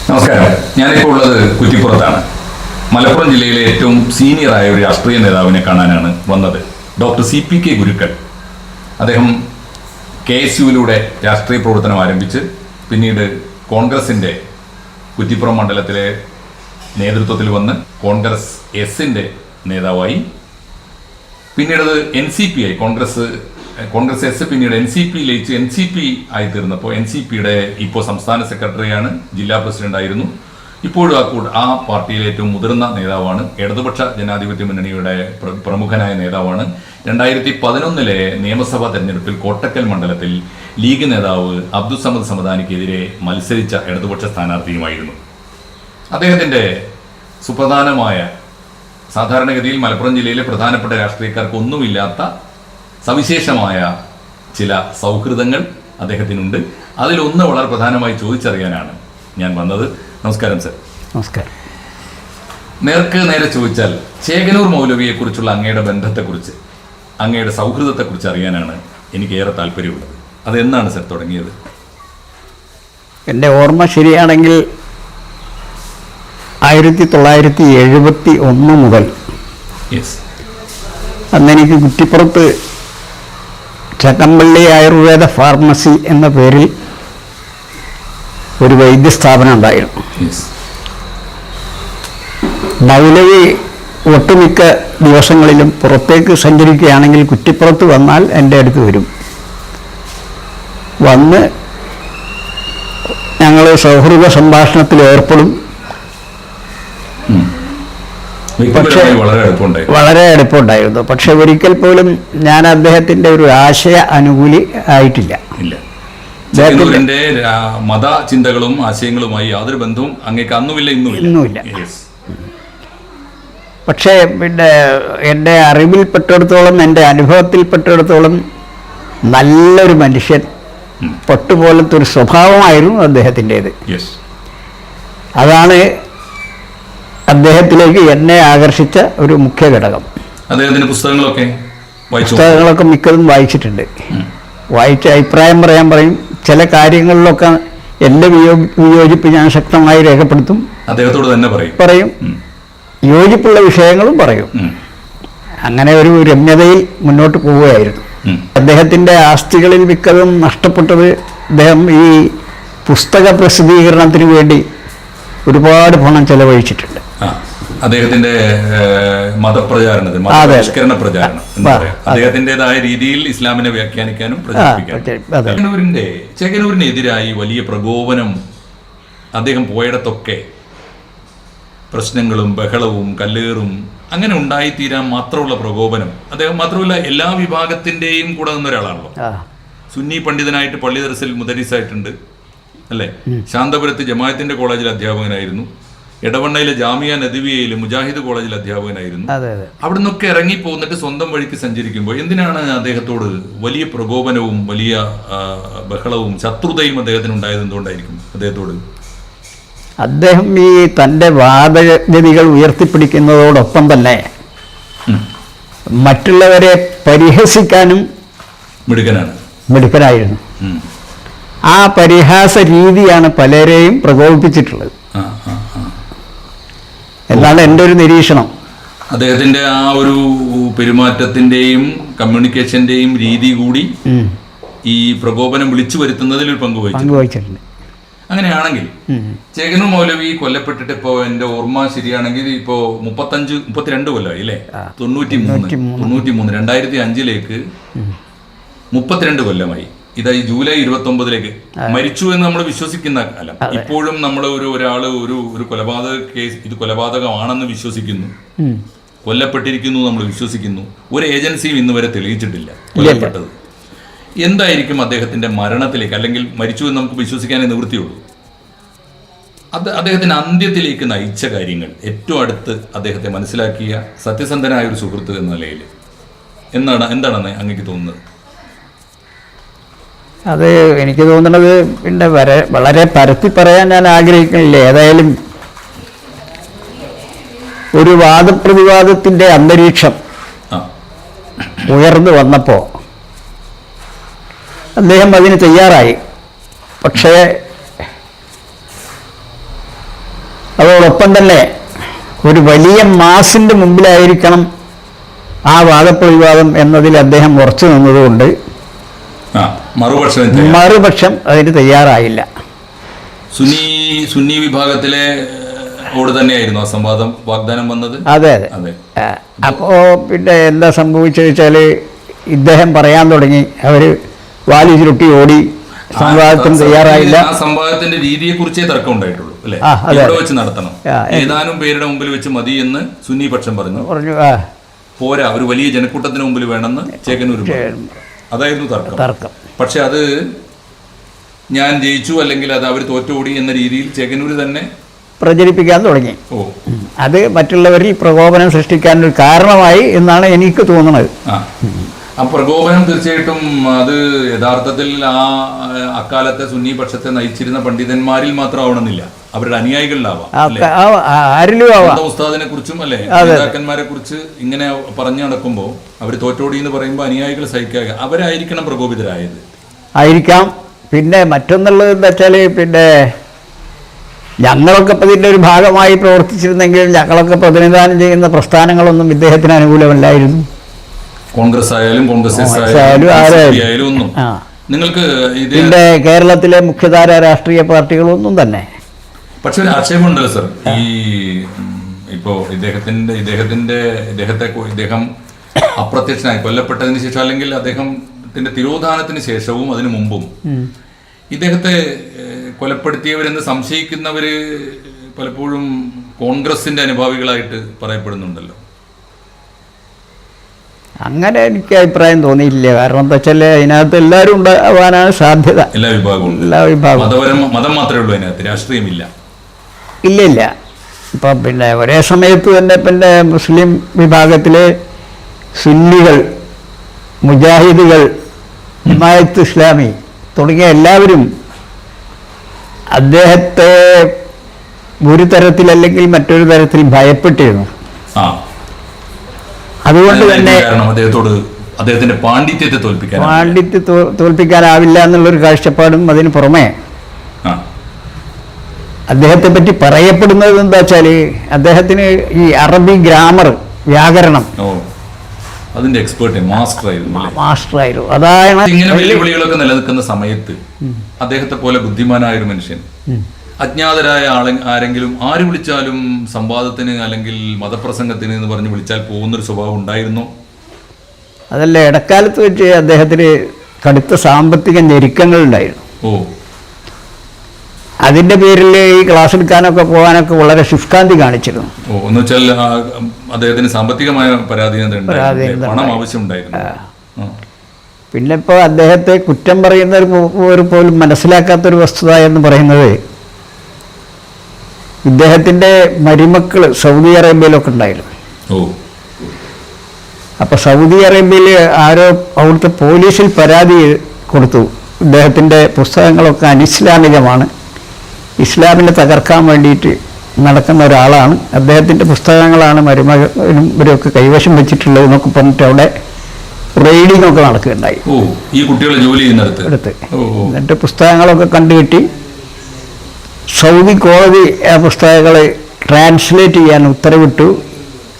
നമസ്കാരം. ഞാനിപ്പോൾ ഉള്ളത് കുറ്റിപ്പുറത്താണ്. മലപ്പുറം ജില്ലയിലെ ഏറ്റവും സീനിയറായ ഒരു രാഷ്ട്രീയ നേതാവിനെ കാണാനാണ് വന്നത്. ഡോക്ടർ CPK ഗുരുക്കൾ. അദ്ദേഹം KSUവിലൂടെ രാഷ്ട്രീയ പ്രവർത്തനം ആരംഭിച്ച് പിന്നീട് കോൺഗ്രസിൻ്റെ കുറ്റിപ്പുറം മണ്ഡലത്തിലെ നേതൃത്വത്തിൽ വന്ന് കോൺഗ്രസ് എസിൻ്റെ നേതാവായി, പിന്നീട് NCP ആയി. കോൺഗ്രസ് എസ് പിന്നീട് NCP ലയിച്ച് NCP ആയി തീർന്നപ്പോൾ NCPയുടെ ഇപ്പോൾ സംസ്ഥാന സെക്രട്ടറിയാണ്, ജില്ലാ പ്രസിഡന്റ് ആയിരുന്നു. ഇപ്പോഴും ആ പാർട്ടിയിലെ ഏറ്റവും മുതിർന്ന നേതാവാണ്. ഇടതുപക്ഷ ജനാധിപത്യ മുന്നണിയുടെ പ്രമുഖനായ നേതാവാണ്. 2011 നിയമസഭാ തെരഞ്ഞെടുപ്പിൽ കോട്ടക്കൽ മണ്ഡലത്തിൽ ലീഗ് നേതാവ് അബ്ദുസമദ് സമദാനിക്കെതിരെ മത്സരിച്ച ഇടതുപക്ഷ സ്ഥാനാർത്ഥിയുമായിരുന്നു. അദ്ദേഹത്തിൻ്റെ സുപ്രധാനമായ, സാധാരണഗതിയിൽ മലപ്പുറം ജില്ലയിലെ പ്രധാനപ്പെട്ട രാഷ്ട്രീയക്കാർക്ക് ഒന്നുമില്ലാത്ത സവിശേഷമായ ചില സൗഹൃദങ്ങൾ അദ്ദേഹത്തിനുണ്ട്. അതിലൊന്ന് വളരെ പ്രധാനമായി ചോദിച്ചറിയാനാണ് ഞാൻ വന്നത്. നമസ്കാരം സർ. നമസ്കാരം. നേർക്ക് നേരെ ചോദിച്ചാൽ ചേകനൂർ മൗലവിയെക്കുറിച്ചുള്ള അങ്ങയുടെ ബന്ധത്തെക്കുറിച്ച്, അങ്ങയുടെ സൗഹൃദത്തെക്കുറിച്ച് അറിയാനാണ് എനിക്ക് ഏറെ താല്പര്യമുള്ളത്. അതെന്നാണ് സർ തുടങ്ങിയത്? എൻ്റെ ഓർമ്മ ശരിയാണെങ്കിൽ 1971 മുതൽ അന്നെനിക്ക് കുറ്റിപ്പുറത്ത് ചക്കമ്പള്ളി ആയുർവേദ ഫാർമസി എന്ന പേരിൽ ഒരു വൈദ്യസ്ഥാപനം ഉണ്ടായിരുന്നു. മൗലവി ഒട്ടുമിക്ക ദിവസങ്ങളിലും പുറത്തേക്ക് സഞ്ചരിക്കുകയാണെങ്കിൽ കുറ്റിപ്പുറത്ത് വന്നാൽ എൻ്റെ അടുത്ത് വരും. വന്ന് ഞങ്ങൾ സൗഹൃദ സംഭാഷണത്തിൽ ഏർപ്പെടും. പക്ഷേ വളരെ അടുപ്പമുണ്ടായിരുന്നു. പക്ഷെ ഒരിക്കൽ പോലും ഞാൻ അദ്ദേഹത്തിൻ്റെ ഒരു ആശയ അനുകൂലി ആയിട്ടില്ല. മതചിന്തകളും ആശയങ്ങളുമായി യാതൊരു ബന്ധവും അങ്ങേക്ക് അന്നുമില്ല, ഇന്നുമില്ല. പക്ഷേ പിന്നെ എൻ്റെ അറിവിൽപ്പെട്ടിടത്തോളം, എൻ്റെ അനുഭവത്തിൽപ്പെട്ടിടത്തോളം നല്ലൊരു മനുഷ്യൻ, പൊട്ടുപോലത്തെ ഒരു സ്വഭാവമായിരുന്നു അദ്ദേഹത്തിൻ്റേത്. അതാണ് അദ്ദേഹത്തിലേക്ക് എന്നെ ആകർഷിച്ച ഒരു മുഖ്യ ഘടകം. അദ്ദേഹത്തിന്റെ പുസ്തകങ്ങളൊക്കെ മിക്കതും വായിച്ചിട്ടുണ്ട്. വായിച്ച് അഭിപ്രായം പറയും. ചില കാര്യങ്ങളിലൊക്കെ എൻ്റെ വിയോജിപ്പ് ഞാൻ ശക്തമായി രേഖപ്പെടുത്തും. അദ്ദേഹത്തോട് തന്നെ പറയും. യോജിപ്പുള്ള വിഷയങ്ങളും പറയും. അങ്ങനെ ഒരു രമ്യതയിൽ മുന്നോട്ട് പോവുകയായിരുന്നു. അദ്ദേഹത്തിൻ്റെ ആസ്തികളിൽ മിക്കതും നഷ്ടപ്പെട്ടത് അദ്ദേഹം ഈ പുസ്തക പ്രസിദ്ധീകരണത്തിന് വേണ്ടി ഒരുപാട് പണം ചെലവഴിച്ചിട്ടുണ്ട്. അദ്ദേഹത്തിന്റെ മതപ്രചാരണത്തിന്, മതപരിഷ്കരണ പ്രചാരണം എന്താ പറയാ, അദ്ദേഹത്തിൻ്റെതായ രീതിയിൽ ഇസ്ലാമിനെ വ്യാഖ്യാനിക്കാനും പ്രചരിപ്പിക്കാനും. ചേകനൂരിനെതിരായി വലിയ പ്രകോപനം അദ്ദേഹം പോയിടത്തൊക്കെ പ്രശ്നങ്ങളും ബഹളവും കല്ലേറും അങ്ങനെ ഉണ്ടായിത്തീരാൻ മാത്രമുള്ള പ്രകോപനം. അദ്ദേഹം മാത്രമല്ല, എല്ലാ വിഭാഗത്തിന്റെയും കൂടെ നിന്ന ഒരാളാണല്ലോ. സുന്നി പണ്ഡിതനായിട്ട് പള്ളി ദർസിൽ മുദരിസായിട്ടുണ്ട് അല്ലേ. ശാന്തപുരത്ത് ജമാഅത്തിന്റെ കോളേജിൽ അധ്യാപകനായിരുന്നു. എടവണ്ണയിലെ ജാമിയ നദിവിയയിലെ മുജാഹിദ് കോളേജിൽ അധ്യാപകനായിരുന്നു. അവിടെ നിന്നൊക്കെ ഇറങ്ങി പോന്നിട്ട് സ്വന്തം വഴിക്ക് സഞ്ചരിക്കുമ്പോൾ എന്തിനാണ് അദ്ദേഹത്തോട് വലിയ പ്രകോപനവും വലിയ ബഹളവും ശത്രുതയും അദ്ദേഹത്തിന് ഉണ്ടായത്? എന്തുകൊണ്ടായിരിക്കും അദ്ദേഹത്തോട്? അദ്ദേഹം ഈ തൻ്റെ വാദഗതികൾ ഉയർത്തിപ്പിടിക്കുന്നതോടൊപ്പം തന്നെ മറ്റുള്ളവരെ പരിഹസിക്കാനും മിടുക്കനായിരുന്നു. ആ പരിഹാസ രീതിയാണ് പലരെയും പ്രകോപിപ്പിച്ചിട്ടുള്ളത് എന്നാണ് എൻ്റെ ഒരു നിരീക്ഷണം. അദ്ദേഹത്തിന്റെ ആ ഒരു പെരുമാറ്റത്തിന്റെയും കമ്മ്യൂണിക്കേഷന്റെയും രീതി കൂടി ഈ പ്രകോപനം വിളിച്ചു വരുത്തുന്നതിൽ ഒരു പങ്കുവഹിച്ചിട്ടുണ്ട്. അങ്ങനെയാണെങ്കിൽ ചേകനൂർ മൗലവി കൊല്ലപ്പെട്ടിട്ട് ഇപ്പോ എന്റെ ഓർമ്മ ശരിയാണെങ്കിൽ ഇപ്പോ 32 കൊല്ലമായി അല്ലേ? 93 2005 32 കൊല്ലമായി. ഇതായി ജൂലൈ 29 മരിച്ചു എന്ന് നമ്മൾ വിശ്വസിക്കുന്ന കാലം. ഇപ്പോഴും നമ്മൾ ഒരാള് ഒരു കൊലപാതക കേസ്, ഇത് കൊലപാതകമാണെന്ന് വിശ്വസിക്കുന്നു, കൊല്ലപ്പെട്ടിരിക്കുന്നു നമ്മൾ വിശ്വസിക്കുന്നു. ഒരു ഏജൻസിയും ഇന്ന് വരെ തെളിയിച്ചിട്ടില്ല കൊല്ലപ്പെട്ടത്. എന്തായിരിക്കും അദ്ദേഹത്തിന്റെ മരണത്തിലേക്ക്, അല്ലെങ്കിൽ മരിച്ചു എന്ന് നമുക്ക് വിശ്വസിക്കാനേ നിവൃത്തിയുള്ളൂ, അദ്ദേഹത്തിന്റെ അന്ത്യത്തിലേക്ക് നയിച്ച കാര്യങ്ങൾ, ഏറ്റവും അടുത്ത് അദ്ദേഹത്തെ മനസ്സിലാക്കിയ സത്യസന്ധനായ ഒരു സുഹൃത്ത് എന്ന നിലയിൽ എന്താണെന്ന് അങ്ങേക്ക് തോന്നുന്നത്? അത് എനിക്ക് തോന്നുന്നത് പിന്നെ വളരെ പരത്തി പറയാൻ ഞാൻ ആഗ്രഹിക്കുന്നില്ല. ഏതായാലും ഒരു വാദപ്രതിവാദത്തിൻ്റെ അന്തരീക്ഷം ഉയർന്നു വന്നപ്പോൾ അദ്ദേഹം അതിന് തയ്യാറായി. പക്ഷേ അതോടൊപ്പം തന്നെ ഒരു വലിയ മാസിൻ്റെ മുമ്പിലായിരിക്കണം ആ വാദപ്രതിവാദം എന്നതിൽ അദ്ദേഹം ഉറച്ചു നിന്നതുകൊണ്ട് മറുപക്ഷം അതിന് തയ്യാറായില്ല. സുന്നി വിഭാഗത്തിലെ തന്നെയായിരുന്നു ആ സംവാദം വാഗ്ദാനം വന്നത്. അതെ അതെ. അപ്പോൾ പിന്നെ എന്താ സംഭവിച്ചത് വെച്ചാൽ ഇദ്ദേഹം പറയാൻ തുടങ്ങി, അവർ വാലി ചുരുട്ടി ഓടി, സംവാദത്തിന് തയ്യാറായില്ല. ആ സംവാദത്തിന്റെ രീതിയെ കുറിച്ചേ തർക്കം ഉണ്ടായിട്ടുള്ളൂ അല്ലേ? ഇവിടെ വെച്ച് നടത്തണം, ഏതാനും പേരുടെ മുമ്പിൽ വെച്ച് മതി എന്ന് സുന്നി പക്ഷം പറഞ്ഞു. പോരാ, ഒരു വലിയ ജനക്കൂട്ടത്തിന് മുമ്പിൽ വേണമെന്ന് ചേകനൂർ. അതായിരുന്നു തർക്കം. പക്ഷെ അത് ഞാൻ ജയിച്ചു അല്ലെങ്കിൽ അത് അവർ തോറ്റോടി എന്ന രീതിയിൽ ചേകനൂർ തന്നെ പ്രചരിപ്പിക്കാൻ തുടങ്ങി. അത് മറ്റുള്ളവരിൽ പ്രകോപനം സൃഷ്ടിക്കാനൊരു കാരണമായി എന്നാണ് എനിക്ക് തോന്നുന്നത്. ആ പ്രകോപനം തീർച്ചയായിട്ടും അത് യഥാർത്ഥത്തിൽ അക്കാലത്തെ സുന്നി പക്ഷത്തെ നയിച്ചിരുന്ന പണ്ഡിതന്മാരിൽ മാത്രം ആവണമെന്നില്ല, അവരുടെ അനുയായികളിലാവാം. ഉസ്താദിനെ കുറിച്ചും അല്ലെ നേതാക്കന്മാരെ കുറിച്ച് ഇങ്ങനെ പറഞ്ഞു നടക്കുമ്പോൾ അവർ തോറ്റോടി എന്ന് പറയുമ്പോൾ അനുയായികൾ സഹിക്കുക, അവരായിരിക്കണം പ്രകോപിതരായത്. ആയിരിക്കാം. പിന്നെ മറ്റൊന്നുള്ളത് എന്താ വെച്ചാൽ, പിന്നെ ഞങ്ങളൊക്കെ ഇപ്പം ഇതിൻ്റെ ഒരു ഭാഗമായി പ്രവർത്തിച്ചിരുന്നെങ്കിൽ ഞങ്ങളൊക്കെ പ്രതിനിധാനം ചെയ്യുന്ന പ്രസ്ഥാനങ്ങളൊന്നും ഇദ്ദേഹത്തിന് അനുകൂലമല്ലായിരുന്നു. കോൺഗ്രസ് ആയാലും ആയാലും ഒന്നും. നിങ്ങൾക്ക് ഇതിന്റെ കേരളത്തിലെ മുഖ്യധാര രാഷ്ട്രീയ പാർട്ടികളൊന്നും തന്നെ. പക്ഷെ ഒരു ആക്ഷേപമുണ്ടല്ലോ സർ, ഈ ഇപ്പോ ഇദ്ദേഹം അപ്രത്യക്ഷനായി കൊല്ലപ്പെട്ടതിന് ശേഷം അല്ലെങ്കിൽ അദ്ദേഹത്തിന്റെ തിരോധാനത്തിന് ശേഷവും അതിനു മുമ്പും ഇദ്ദേഹത്തെ കൊലപ്പെടുത്തിയവരെന്ന് സംശയിക്കുന്നവര് പലപ്പോഴും കോൺഗ്രസിന്റെ അനുഭാവികളായിട്ട് പറയപ്പെടുന്നുണ്ടല്ലോ. അങ്ങനെ എനിക്ക് അഭിപ്രായം തോന്നിയില്ല. കാരണം എന്താ വെച്ചാൽ അതിനകത്ത് എല്ലാവരും ഉണ്ടാവാനാണ് സാധ്യത. എല്ലാ വിഭാഗവും മതം മാത്രമേ ഉള്ളൂ അതിനകത്ത്, രാഷ്ട്രീയമില്ല. ഇല്ല. ഇപ്പം പിന്നെ ഒരേ സമയത്ത് തന്നെ പിന്നെ മുസ്ലിം വിഭാഗത്തിലെ സുന്നികൾ, മുജാഹിദുകൾ, ജമാഅത്ത് ഇസ്ലാമി തുടങ്ങിയ എല്ലാവരും അദ്ദേഹത്തെ ഒരു തരത്തിലല്ലെങ്കിൽ മറ്റൊരു തരത്തിൽ ഭയപ്പെട്ടിരുന്നു. അതുകൊണ്ട് തന്നെ അദ്ദേഹത്തിന്റെ പാണ്ഡിത്യത്തെ തോൽപ്പിക്കാനാവില്ല എന്നുള്ളൊരു കാഴ്ചപ്പാടും അതിന് പുറമെ അദ്ദേഹത്തെ പറ്റി പറയപ്പെടുന്നത് എന്താ വെച്ചാൽ അദ്ദേഹത്തിന് ഈ അറബി ഗ്രാമർ, വ്യാകരണം അതിന്റെ എക്സ്പേർട്ട് മാസ്റ്ററായിരുന്നു. അതാണ് ഇങ്ങനെ വെല്ലുവിളികളൊക്കെ നിലനിൽക്കുന്ന സമയത്ത് അദ്ദേഹത്തെ പോലെ ബുദ്ധിമാനായ ഒരു മനുഷ്യൻ അജ്ഞാതരായ ആരെങ്കിലും ആര് വിളിച്ചാലും സംവാദത്തിന് അല്ലെങ്കിൽ മതപ്രസംഗത്തിന് എന്ന് പറഞ്ഞ് വിളിച്ചാൽ പോകുന്നൊരു സ്വഭാവം ഉണ്ടായിരുന്നു. അതല്ല, ഇടക്കാലത്ത് വെച്ച് അദ്ദേഹത്തിന് കടുത്ത സാമ്പത്തിക ഞെരുക്കങ്ങൾ ഉണ്ടായിരുന്നു. അതിന്റെ പേരിൽ ഈ ക്ലാസ് എടുക്കാനൊക്കെ പോകാനൊക്കെ വളരെ ശുഷ്കാന്തി കാണിച്ചിരുന്നു. അദ്ദേഹത്തിന് സാമ്പത്തികമായ പരാധീനത ആവശ്യമുണ്ടായിരുന്നു. പിന്നെ ഇപ്പോൾ അദ്ദേഹത്തെ കുറ്റം പറയുന്നവർ പോലും മനസ്സിലാക്കാത്തൊരു വസ്തുത എന്ന് പറയുന്നത്, ഇദ്ദേഹത്തിൻ്റെ മരുമക്കൾ സൗദി അറേബ്യയിലൊക്കെ ഉണ്ടായിരുന്നു. അപ്പോൾ സൗദി അറേബ്യയിൽ ആരോ അവിടുത്തെ പോലീസിൽ പരാതി കൊടുത്തു, ഇദ്ദേഹത്തിൻ്റെ പുസ്തകങ്ങളൊക്കെ അനിസ്ലാമികമാണ്, ഇസ്ലാമിനെ തകർക്കാൻ വേണ്ടിയിട്ട് നടക്കുന്ന ഒരാളാണ്, അദ്ദേഹത്തിൻ്റെ പുസ്തകങ്ങളാണ് മരുമകനും ഇവരൊക്കെ കൈവശം വെച്ചിട്ടുള്ളത് എന്നൊക്കെ പറഞ്ഞിട്ട് അവിടെ റെയ്ഡിംഗ് ഒക്കെ നടക്കുകയുണ്ടായി. എന്നിട്ട് പുസ്തകങ്ങളൊക്കെ കണ്ടുകിട്ടി സൗദി കോടതി ആ പുസ്തകങ്ങൾ ട്രാൻസ്ലേറ്റ് ചെയ്യാൻ ഉത്തരവിട്ടു.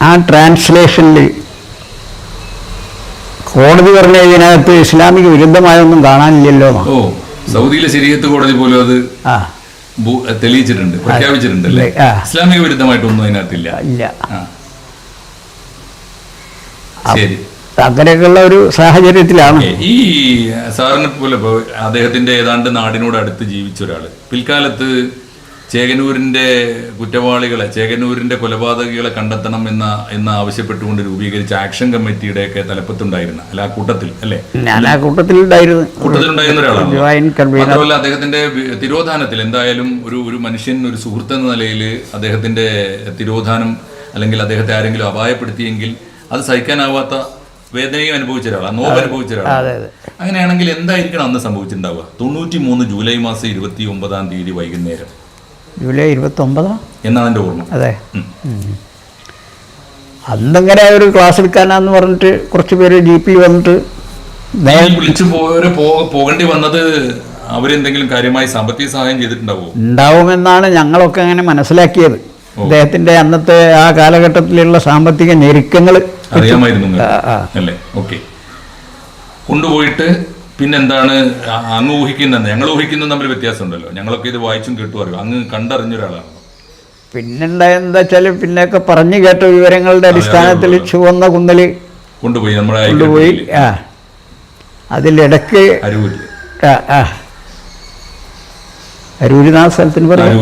ആ ട്രാൻസ്ലേഷനിൽ കോടതി പറഞ്ഞ ഇതിനകത്ത് ഇസ്ലാമിക വിരുദ്ധമായൊന്നും കാണാനില്ലല്ലോ. സൗദിയിലെ ശരീഅത്ത് കോടതി പോലും അത് തെളിയിച്ചിട്ടുണ്ട്, പ്രഖ്യാപിച്ചിട്ടുണ്ട്. ഇസ്ലാമിക വിരുദ്ധമായിട്ടൊന്നും അതിനകത്തില്ല. ശരി, അങ്ങനെയൊക്കെയുള്ള ഒരു സാഹചര്യത്തിലാണ് ഈ സാറിനെ പോലെ അദ്ദേഹത്തിന്റെ ഏതാണ്ട് നാടിനോട് അടുത്ത് ജീവിച്ച ഒരാള് പിൽക്കാലത്ത് ചേകനൂരിന്റെ കുറ്റവാളികളെ, ചേകനൂരിന്റെ കൊലപാതകികളെ കണ്ടെത്തണം എന്ന് ആവശ്യപ്പെട്ടുകൊണ്ട് രൂപീകരിച്ച ആക്ഷൻ കമ്മിറ്റിയുടെ ഒക്കെ തലപ്പത്തുണ്ടായിരുന്ന അല്ല ആ കൂട്ടത്തിൽ അല്ലേ? കൂട്ടത്തിലുണ്ടായിരുന്ന ഒരാളാണ്. മാത്രമല്ല അദ്ദേഹത്തിന്റെ തിരോധാനത്തിൽ എന്തായാലും ഒരു മനുഷ്യൻ, ഒരു സുഹൃത്ത് എന്ന നിലയിൽ അദ്ദേഹത്തിന്റെ തിരോധാനം അല്ലെങ്കിൽ അദ്ദേഹത്തെ ആരെങ്കിലും അപായപ്പെടുത്തിയെങ്കിൽ അത് സഹിക്കാനാവാത്ത വേദനയും അനുഭവിച്ച ഒരാളാണ്, നോവ് അനുഭവിച്ച ഒരാളാണ്. അങ്ങനെയാണെങ്കിൽ എന്തായിരിക്കണം അന്ന് സംഭവിച്ചിട്ടുണ്ടാവുക? 93 ജൂലൈ മാസം 29 വൈകുന്നേരം, ജൂലൈ 29 എന്നാണ് എൻ്റെ ഓർമ്മ. അതെ, അന്നിങ്ങനെ ഒരു ക്ലാസ് എടുക്കാനാന്ന് പറഞ്ഞിട്ട് കുറച്ച് പേര് ജീപ്പിൽ വന്നിട്ട് വിളിച്ചു പോകേണ്ടി വന്നത് അവരെന്തെങ്കിലും കാര്യമായി സാമ്പത്തിക സഹായം ചെയ്തിട്ടുണ്ടാവുമോ? ഉണ്ടാവുമെന്നാണ് ഞങ്ങളൊക്കെ അങ്ങനെ മനസ്സിലാക്കിയത്. അദ്ദേഹത്തിന്റെ അന്നത്തെ ആ കാലഘട്ടത്തിലുള്ള സാമ്പത്തിക ഞെരുക്കങ്ങൾ അറിയാമായിരുന്നു അല്ലേ? ഓക്കെ. കൊണ്ടുപോയിട്ട് പിന്നെന്താണ് അങ്ങ് ഊഹിക്കുന്നത്? ഞങ്ങൾ ഊഹിക്കുന്നത് തമ്മിൽ വ്യത്യാസമുണ്ടല്ലോ. ഞങ്ങളൊക്കെ ഇത് വായിച്ചും കേട്ടു അറിയും. അങ്ങ് കണ്ടറിഞ്ഞ ഒരാളാണ്. പിന്നെന്താ വെച്ചാൽ പിന്നെയൊക്കെ പറഞ്ഞു കേട്ട വിവരങ്ങളുടെ അടിസ്ഥാനത്തിൽ ചുവന്ന കുന്നൽ കൊണ്ടുപോയി നമ്മളെ കൊണ്ടുപോയി. അതിലിടക്ക് അരൂരിനാഥ സ്ഥലത്തിന് പറയും.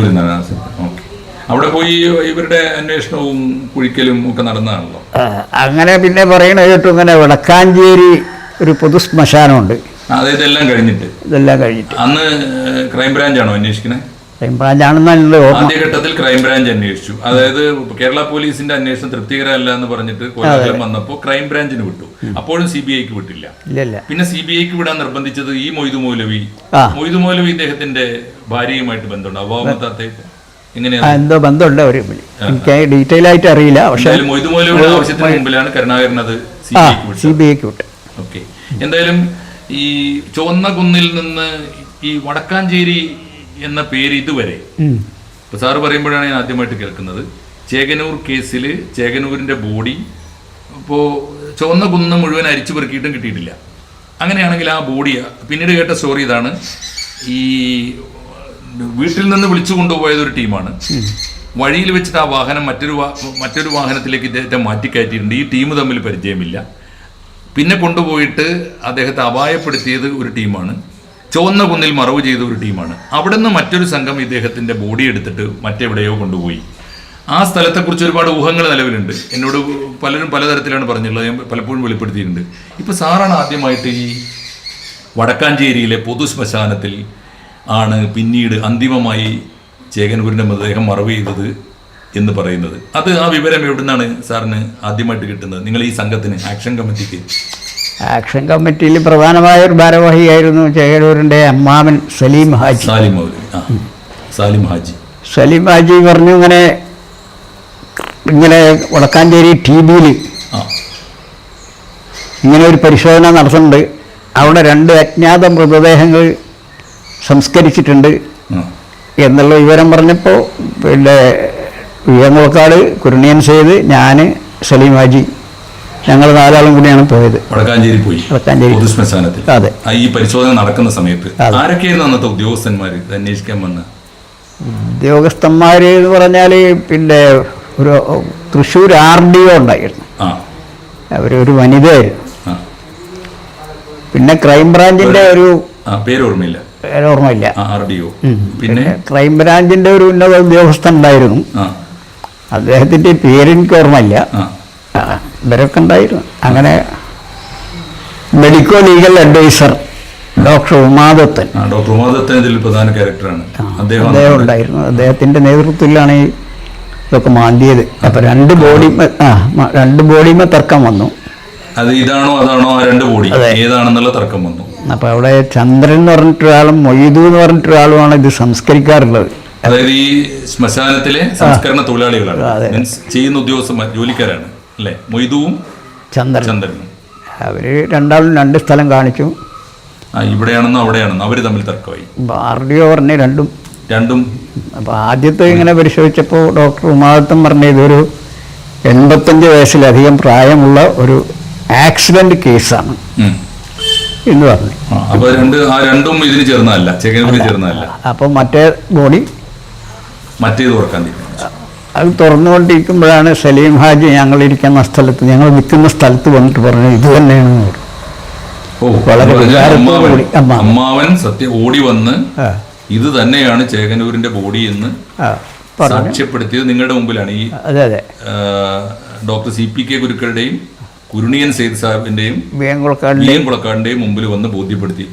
അവിടെ പോയി ഇവരുടെ അന്വേഷണവും കുഴിക്കലും ഒക്കെ നടന്നതാണല്ലോ. അങ്ങനെ പിന്നെ പറയണ കേട്ടു ഇങ്ങനെ വടക്കാഞ്ചേരി ഒരു പൊതു ശ്മശാനമുണ്ട്. അതായത് ഇതെല്ലാം കഴിഞ്ഞിട്ട് അന്ന് ക്രൈംബ്രാഞ്ചാണോ അന്വേഷിക്കണേ? ക്രൈംബ്രാഞ്ചാണെന്നല്ലോ ആദ്യഘട്ടത്തിൽ ക്രൈംബ്രാഞ്ച് അന്വേഷിച്ചു. അതായത് കേരള പോലീസിന്റെ അന്വേഷണം തൃപ്തികരമല്ല എന്ന് പറഞ്ഞിട്ട് കോലാഹലം വന്നപ്പോൾ ക്രൈംബ്രാഞ്ചിന് വിട്ടു. അപ്പോഴും CBIക്ക് വിട്ടില്ല. പിന്നെ CBIക്ക് വിടാൻ നിർബന്ധിച്ചത് ഈ മൊയ്തു മൗലവി ഇദ്ദേഹത്തിന്റെ ഭാര്യയുമായിട്ട് ബന്ധമുണ്ട്. അവാമത്തായിട്ട് എന്തോ ബന്ധമുണ്ട്. അവർ എനിക്ക് ഡീറ്റെയിൽ ആയിട്ട് അറിയില്ല. പക്ഷേ മൊയ്തു മൗലവിയുടെ ആവശ്യത്തിന് മുമ്പിലാണ് കരുണാകരൻ അത് CBIക്ക് വിട്ടത്. ഓക്കെ. എന്തായാലും ഈ ചുവന്ന കുന്നിൽ നിന്ന് ഈ വടക്കാഞ്ചേരി എന്ന പേര് ഇതുവരെ ഇപ്പൊ സാറ് പറയുമ്പോഴാണ് ഞാൻ ആദ്യമായിട്ട് കേൾക്കുന്നത്. ചേകനൂർ കേസിൽ ചേകനൂരിന്റെ ബോഡി ഇപ്പോൾ ചുവന്ന കുന്ന് മുഴുവൻ അരിച്ചു പെറുക്കിയിട്ടും കിട്ടിയിട്ടില്ല. അങ്ങനെയാണെങ്കിൽ ആ ബോഡി പിന്നീട് കേട്ട സ്റ്റോറി ഇതാണ്. ഈ വീട്ടിൽ നിന്ന് വിളിച്ചു കൊണ്ടുപോയത് ഒരു ടീമാണ്. വഴിയിൽ വെച്ചിട്ട് ആ വാഹനം മറ്റൊരു വാഹനത്തിലേക്ക് ഇദ്ദേഹത്തെ മാറ്റിക്കയറ്റിയിട്ടുണ്ട്. ഈ ടീം തമ്മിൽ പരിചയമില്ല. പിന്നെ കൊണ്ടുപോയിട്ട് അദ്ദേഹത്തെ അപായപ്പെടുത്തിയത് ഒരു ടീമാണ്. ചുവന്ന കുന്നിൽ മറവ് ചെയ്ത ഒരു ടീമാണ്. അവിടെ നിന്ന് മറ്റൊരു സംഘം ഇദ്ദേഹത്തിന്റെ ബോഡി എടുത്തിട്ട് മറ്റെവിടെയോ കൊണ്ടുപോയി. ആ സ്ഥലത്തെക്കുറിച്ച് ഒരുപാട് ഊഹങ്ങൾ നിലവിലുണ്ട്. എന്നോട് പലരും പലതരത്തിലാണ് പറഞ്ഞിട്ടുള്ളത്. ഞാൻ പലപ്പോഴും വെളിപ്പെടുത്തിയിട്ടുണ്ട്. ഇപ്പൊ സാറാണ് ആദ്യമായിട്ട് ഈ വടക്കാഞ്ചേരിയിലെ പൊതു ശ്മശാനത്തിൽ ആണ് പിന്നീട് അന്തിമമായി ചേകനൂരിന്റെ മൃതദേഹം മറവ് ചെയ്തത് എന്ന് പറയുന്നത്. അത് ആ വിവരം എവിടുന്നാണ് സാറിന് ആദ്യമായിട്ട് കിട്ടുന്നത്? നിങ്ങൾ ഈ സംഘത്തിന് ആക്ഷൻ കമ്മിറ്റിയിൽ പ്രധാനമായ ഒരു ഭാരവാഹിയായിരുന്നു ചേകനൂരിന്റെ അമ്മാവൻ സലീം ഹാജി പറഞ്ഞു ഇങ്ങനെ വടക്കാഞ്ചേരി TBയിൽ ഇങ്ങനെ ഒരു പരിശോധന നടത്തുന്നുണ്ട്. അവിടെ 2 അജ്ഞാത മൃതദേഹങ്ങൾ സംസ്കരിച്ചിട്ടുണ്ട് എന്നുള്ള വിവരം പറഞ്ഞപ്പോൾ പിന്നെ വിയങ്ങോക്കാട് കുരുണിയൻ സെയ്ദ്, ഞാൻ, സലീം ഹാജി, ഞങ്ങൾ 4 ആളും കൂടിയാണ് പോയത്. വടക്കാഞ്ചേരി പോയി. അതെ. ഈ പരിശോധന നടക്കുന്ന സമയത്ത് ആരൊക്കെയായിരുന്നു അന്നത്തെ ഉദ്യോഗസ്ഥന്മാര് അന്വേഷിക്കാൻ വന്ന ഉദ്യോഗസ്ഥന്മാര് എന്ന് പറഞ്ഞാല് പിന്നെ ഒരു തൃശ്ശൂർ RDO ഉണ്ടായിരുന്നു. അവരൊരു വനിതയായിരുന്നു. പിന്നെ ക്രൈംബ്രാഞ്ചിന്റെ ഒരു പേരോർമ്മയില്ല. പിന്നെ ക്രൈംബ്രാഞ്ചിന്റെ ഒരു ഉന്നത ഉദ്യോഗസ്ഥൻ ഉണ്ടായിരുന്നു. അദ്ദേഹത്തിന്റെ പേരെനിക്ക് ഓർമ്മയില്ല. ഇവരൊക്കെ ഉണ്ടായിരുന്നു. അങ്ങനെ medico legal adviser doctor Umadathan ഇതിൽ പ്രധാന ക്യാരക്ടറാണ്. അദ്ദേഹം ഉണ്ടായിരുന്നു. അദ്ദേഹത്തിന്റെ നേതൃത്വത്തിലാണ് ഇതൊക്കെ മാന്തിയത്. അപ്പൊ 2 ബോഡിമേ തർക്കം വന്നു. അത് ഇതാണോ അതാണോ ആ 2 ബോഡി ഏതാണെന്നുള്ള തർക്കം വന്നു. അപ്പൊ അവിടെ ചന്ദ്രൻ എന്ന് പറഞ്ഞിട്ടൊരാളും മൊയ്തു എന്ന് പറഞ്ഞിട്ടൊരാളുമാണ് ഇത് സംസ്കരിക്കാറുള്ളത്. അതായത് ഈ ശ്മശാനത്തിലെ സംസ്കരണ തൊഴിലാളികളാണ്, ചെയ്യുന്ന ഉദ്യോഗസ്ഥന്മാർ, ജോലിക്കാരാണ് അല്ലേ? മൊയ്തുവും ചന്ദ്രനും. അവര് 2 ആളും 2 സ്ഥലം കാണിച്ചു. ഇവിടെയാണെന്നോ അവിടെയാണെന്നോ അവര് തമ്മിൽ തർക്കമായി. RDO പറഞ്ഞ് രണ്ടും. അപ്പൊ ആദ്യത്തെ ഇങ്ങനെ പരിശോധിച്ചപ്പോൾ ഡോക്ടർ ഉമാദത്തൻ പറഞ്ഞ ഇതൊരു 85 വയസ്സിലധികം പ്രായമുള്ള ഒരു ആക്സിഡന്റ് കേസാണ് എന്ന് പറഞ്ഞു. അപ്പൊ രണ്ടും ഇതിന് ചേർന്നതല്ല. അപ്പൊ മറ്റേ ബോഡി മറ്റേത് തുറക്കാൻ തീരുമാനിച്ചു. അത് തുറന്നുകൊണ്ടിരിക്കുമ്പോഴാണ് സലീം ഹാജി ഞങ്ങൾ നിൽക്കുന്ന സ്ഥലത്ത് വന്നിട്ട് പറഞ്ഞു ഇത് തന്നെയാണെന്ന് പറഞ്ഞു. അമ്മാവൻ ഓടി വന്ന് ഇത് തന്നെയാണ് ചേകനൂരിന്റെ ബോഡി എന്ന് സാക്ഷ്യപ്പെടുത്തിയത് നിങ്ങളുടെ മുമ്പിലാണ്. ഈ ഡോക്ടർ CPK ഗുരുക്കളുടെയും കുരുണിയൻ സെയ്ദ് സാഹിബിന്റെയും വിയൻകുളക്കാടിന്റെയും മുമ്പിൽ വന്ന്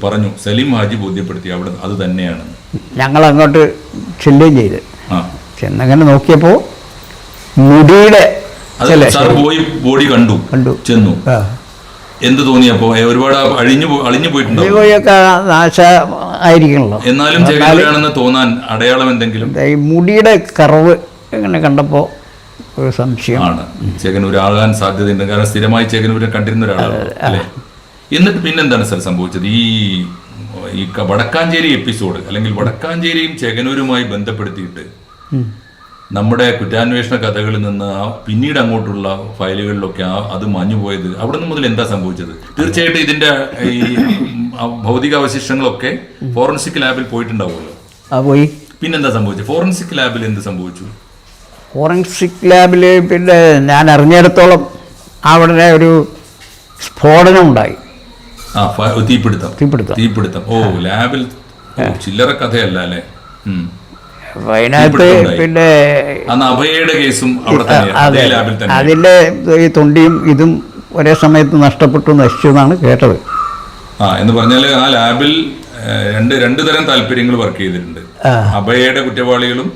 പറഞ്ഞു. സലീം ഹാജി ബോധ്യപ്പെടുത്തി അവിടെ അത് തന്നെയാണ്. ഞങ്ങൾ അങ്ങോട്ട് ചെല്ലുകയും ചെയ്ത് ചെന്നങ്ങനെ നോക്കിയപ്പോ മുടിയുടെ ബോഡി കണ്ടു ചെന്നു. എന്ത് തോന്നിയപ്പോ? ഒരുപാട് അളിഞ്ഞു പോയിട്ടുണ്ടോ? നാശമായിരിക്കണല്ലോ. എന്നാലും ചേകനൂരാണെന്ന് തോന്നാൻ അടയാളം എന്തെങ്കിലും? ഈ മുടിയുടെ കറവ് ഇങ്ങനെ കണ്ടപ്പോ ഒരു സംശയമാണ്. ചേകനൂരാകാൻ സാധ്യതയുണ്ട്. കാരണം സ്ഥിരമായി ചേകനൂരെ കണ്ടിരുന്ന ഒരാളാണ് അല്ലേ? എന്നിട്ട് പിന്നെന്താണ് സാർ സംഭവിച്ചത്? ഈ ഈ വടക്കാഞ്ചേരി എപ്പിസോഡ് അല്ലെങ്കിൽ വടക്കാഞ്ചേരിയും ചേകനൂരുമായി ബന്ധപ്പെടുത്തിയിട്ട് നമ്മുടെ കുറ്റാന്വേഷണ കഥകളിൽ നിന്ന് പിന്നീട് അങ്ങോട്ടുള്ള ഫയലുകളിലൊക്കെ അത് മാഞ്ഞുപോയത് അവിടെ നിന്ന് മുതൽ എന്താ സംഭവിച്ചത്? തീർച്ചയായിട്ടും ഇതിന്റെ ഈ ഭൗതിക അവശിഷ്ടങ്ങളൊക്കെ ഫോറൻസിക് ലാബിൽ പോയിട്ടുണ്ടാവുമല്ലോ. പോയി. പിന്നെന്താ സംഭവിച്ചത്? ഫോറൻസിക് ലാബിൽ എന്ത് സംഭവിച്ചു? ഫോറൻസിക് ലാബിൽ പിന്നെ ഞാൻ അറിഞ്ഞിടത്തോളം അവിടെ ഒരു സ്ഫോടനം ഉണ്ടായി. തീപിടുത്തം. ഓ, ലാബിൽ ചില്ലറ കഥയല്ല അല്ലേ? അതിനകത്ത് പിന്നെ അഭയയുടെ കേസും അതിന്റെ ഈ തൊണ്ടിയും ഇതും ഒരേ സമയത്ത് നശിച്ചു എന്നാണ് കേട്ടത്. എന്ന് പറഞ്ഞാല് ആ ലാബിൽ രണ്ടു തരം താല്പര്യങ്ങൾ വർക്ക് ചെയ്തിട്ടുണ്ട്. അഭയയുടെ കുറ്റവാളികളും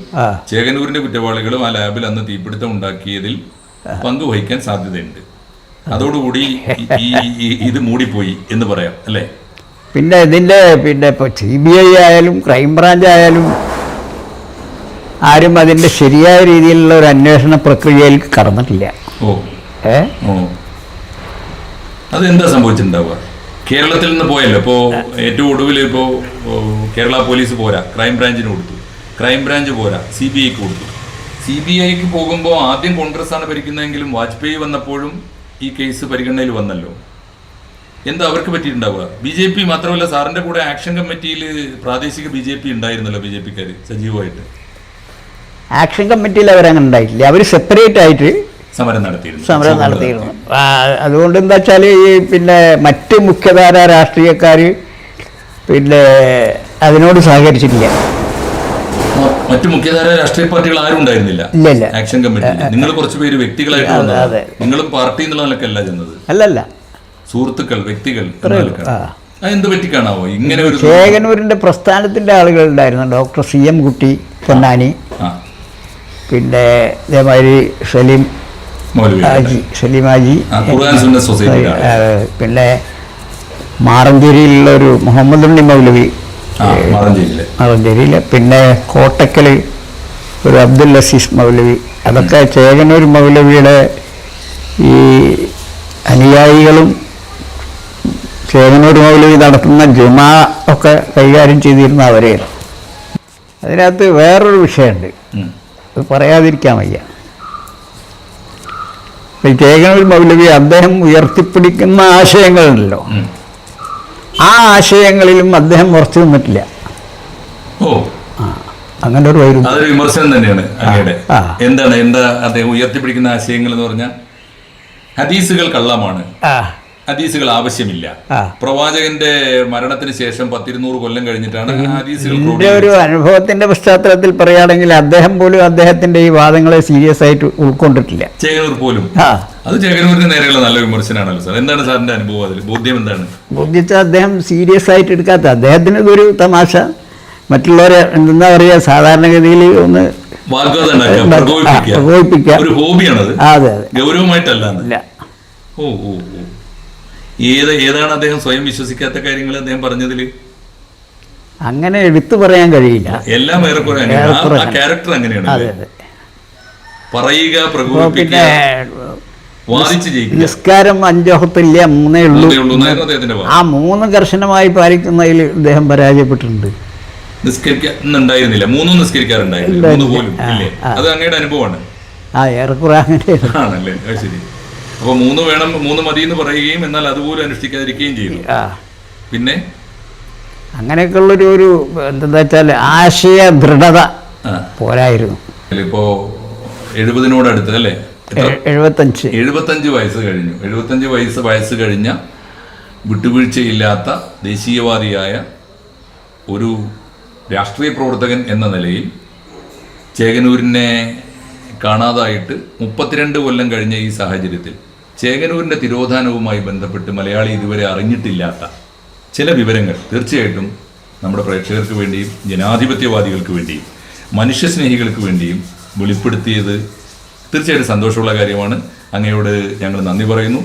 ചേകനൂരിന്റെ കുറ്റവാളികളും ആ ലാബിൽ അന്ന് തീപിടുത്തം ഉണ്ടാക്കിയതിൽ പങ്കുവഹിക്കാൻ സാധ്യതയുണ്ട്. അതോടുകൂടി ഇത് മൂടിപ്പോയി എന്ന് പറയാം അല്ലേ? പിന്നെ ഇതിന്റെ പിന്നെ ഇപ്പൊ CBI ആയാലും ക്രൈംബ്രാഞ്ച് ആയാലും ആരും അതിന്റെ ശരിയായ രീതിയിലുള്ള ഒരു അന്വേഷണ പ്രക്രിയയിൽ കടന്നിട്ടില്ല. അതെന്താ സംഭവിച്ചിട്ടുണ്ടാവുക? കേരളത്തിൽ നിന്ന് പോയല്ലോ. ഇപ്പോൾ ഏറ്റവും ഒടുവിൽ ഇപ്പോൾ കേരള പോലീസ് പോരാ, ക്രൈംബ്രാഞ്ചിന് കൊടുത്തു. ക്രൈംബ്രാഞ്ച് പോരാ, CBIക്ക് കൊടുത്തു. CBIക്ക് പോകുമ്പോൾ ആദ്യം കോൺഗ്രസ് ആണ് ഭരിക്കുന്നതെങ്കിലും വാജ്പേയി വന്നപ്പോഴും ഈ കേസ് പരിഗണനയിൽ വന്നല്ലോ. എന്താ അവർക്ക് പറ്റിയിട്ടുണ്ടാവുക? BJP മാത്രമല്ല, സാറിന്റെ കൂടെ ആക്ഷൻ കമ്മിറ്റിയിൽ പ്രാദേശിക BJP ഉണ്ടായിരുന്നല്ലോ, BJPക്കാർ സജീവമായിട്ട്. ആക്ഷൻ കമ്മിറ്റിയിൽ അവരങ്ങനെ ഉണ്ടായിട്ടില്ല. അവർ സെപ്പറേറ്റ് ആയിട്ട് സമരം നടത്തിയിരുന്നു. അതുകൊണ്ട് എന്താ വെച്ചാൽ ഈ പിന്നെ മറ്റ് മുഖ്യധാര രാഷ്ട്രീയക്കാർ പിന്നെ അതിനോട് സഹകരിച്ചിട്ടില്ല. മറ്റു മുഖ്യധാര രാഷ്ട്രീയ പാർട്ടികൾ ആരും ഉണ്ടായിരുന്നില്ല ആക്ഷൻ കമ്മിറ്റിയിൽ. നിങ്ങൾ കുറച്ച് പേര് വ്യക്തികളായിട്ട് വന്നത്. നിങ്ങളും പാർട്ടി എന്നുള്ള നിലക്കല്ല ചെന്നത്. അല്ലല്ല, സുഹൃത്തുക്കൾ, വ്യക്തികൾ. എന്ത് പറ്റിക്കാണാവോ ഇങ്ങനെ ഒരു? ചേകനൂരിന്റെ പ്രസ്ഥാനത്തിന്റെ ആളുകൾ ഉണ്ടായിരുന്നു. ഡോക്ടർ CM കുട്ടി പൊന്നാനി, പിന്നെ ഇതേമാതിരി സലീം ഹാജി, പിന്നെ മാറഞ്ചേരിയിലുള്ളൊരു മുഹമ്മദ് ഉണ്ണി മൗലവി മാറഞ്ചേരിയിൽ, പിന്നെ കോട്ടക്കൽ ഒരു അബ്ദുൽ അസീസ് മൗലവി. അതൊക്കെ ചേകനൂർ മൗലവിയുടെ ഈ അനുയായികളും ചേകനൂർ മൗലവി നടത്തുന്ന ജുമാ ഒക്കെ കൈകാര്യം ചെയ്തിരുന്ന അവരെയാണ്. അതിനകത്ത് വേറൊരു വിഷയമുണ്ട്, അത് പറയാതിരിക്കാൻ വയ്യ. ചേകനൂർ മൗലവി അദ്ദേഹം ഉയർത്തിപ്പിടിക്കുന്ന ആശയങ്ങളുണ്ടല്ലോ, ആ ആശയങ്ങളിലും അദ്ദേഹം ഉറച്ചു നിന്നിട്ടില്ല. അങ്ങനെ ഒരു വിമർശനം തന്നെയാണ്. എന്താ അദ്ദേഹം ഉയർത്തിപ്പിടിക്കുന്ന ആശയങ്ങൾ എന്ന് പറഞ്ഞാൽ ഹദീസുകൾ കള്ളമാണ്, ഹദീസുകൾ ആവശ്യമില്ല. പ്രവാചകന്റെ മരണത്തിന് ശേഷം 100-200 കൊല്ലം കഴിഞ്ഞിട്ടാണ് ഹദീസുകൾ. ഒരു അനുഭവത്തിന്റെ പശ്ചാത്തലത്തിൽ പറയുകയാണെങ്കിൽ അദ്ദേഹം പോലും അദ്ദേഹത്തിന്റെ ഈ വാദങ്ങളെ സീരിയസ് ആയിട്ട് ഉൾക്കൊണ്ടിട്ടില്ല. ചേകനൂർ പോലും. അത് ചേകനൂരിന് നേരെയുള്ള നല്ല വിമർശനമാണല്ലോ സാർ. എന്താണ് സാറിന്റെ അനുഭവം? അതിൽ ബോധ്യം എന്താണ്? ബോധ്യച്ചാൽ അദ്ദേഹം സീരിയസ് ആയിട്ട് എടുക്കാത്ത, അദ്ദേഹത്തിന് ഇതൊരു തമാശ. മറ്റുള്ളവരെ എന്താ പറയുക, സാധാരണഗതിയിൽ ഒന്ന് പ്രകോപിപ്പിക്കുക, ഒരു ഹോബിയാണത്. അതെ, ഗൗരവമായിട്ടല്ല. ഏതാണ് അദ്ദേഹം സ്വയം വിശ്വസിക്കാത്ത കാര്യങ്ങൾ അദ്ദേഹം പറഞ്ഞതിൽ? അങ്ങനെ എടുത്തു പറയാൻ കഴിയില്ല. എല്ലാം ഏറെക്കുറെ ക്യാരക്ടർ അങ്ങനെയാണ്. പറയുക, പ്രകോപിപ്പിക്കുക, വാദിച്ച് ജയിക്കുക. നിസ്കാരം 5 വഖത്തില്ല, 3 ഉള്ളൂ. ആ 3 കർശനമായി പാലിക്കുന്നതിൽ അദ്ദേഹം പരാജയപ്പെട്ടിട്ടുണ്ട്. നിസ്കരിക്കുന്നുണ്ടായിരുന്നില്ല, 3 നിസ്കരിക്കാറുണ്ടായിരുന്നില്ല, 3 പോലും ഇല്ലേ? അത് അങ്ങയുടെ അനുഭവമാണ്. ഏറെക്കുറെ ആണല്ലേ? ശരി. അപ്പൊ 3 വേണം, 3 മതി എന്ന് പറയുകയും എന്നാൽ അതുപോലും അനുഷ്ഠിക്കാതിരിക്കുകയും ചെയ്തു. പിന്നെ അങ്ങനെയൊക്കെ ഉള്ളൊരു എന്താ വെച്ചാൽ ആശയ ദൃഢത പോരായിരുന്നു. ഇപ്പോ 70-നോടടുത്ത് അല്ലേ? 75 വയസ്സ് കഴിഞ്ഞു. 75 വയസ്സ് കഴിഞ്ഞ വിട്ടുവീഴ്ചയില്ലാത്ത ദേശീയവാദിയായ ഒരു രാഷ്ട്രീയ പ്രവർത്തകൻ എന്ന നിലയിൽ ചേകനൂരിനെ കാണാതായിട്ട് 32 കൊല്ലം കഴിഞ്ഞ ഈ സാഹചര്യത്തിൽ ചേകനൂരിൻ്റെ തിരോധാനവുമായി ബന്ധപ്പെട്ട് മലയാളി ഇതുവരെ അറിഞ്ഞിട്ടില്ലാത്ത ചില വിവരങ്ങൾ തീർച്ചയായിട്ടും നമ്മുടെ പ്രേക്ഷകർക്ക് വേണ്ടിയും ജനാധിപത്യവാദികൾക്ക് വേണ്ടിയും മനുഷ്യസ്നേഹികൾക്ക് വേണ്ടിയും വെളിപ്പെടുത്തിയത് തീർച്ചയായിട്ടും സന്തോഷമുള്ള കാര്യമാണ്. അങ്ങയോട് ഞങ്ങൾ നന്ദി പറയുന്നു.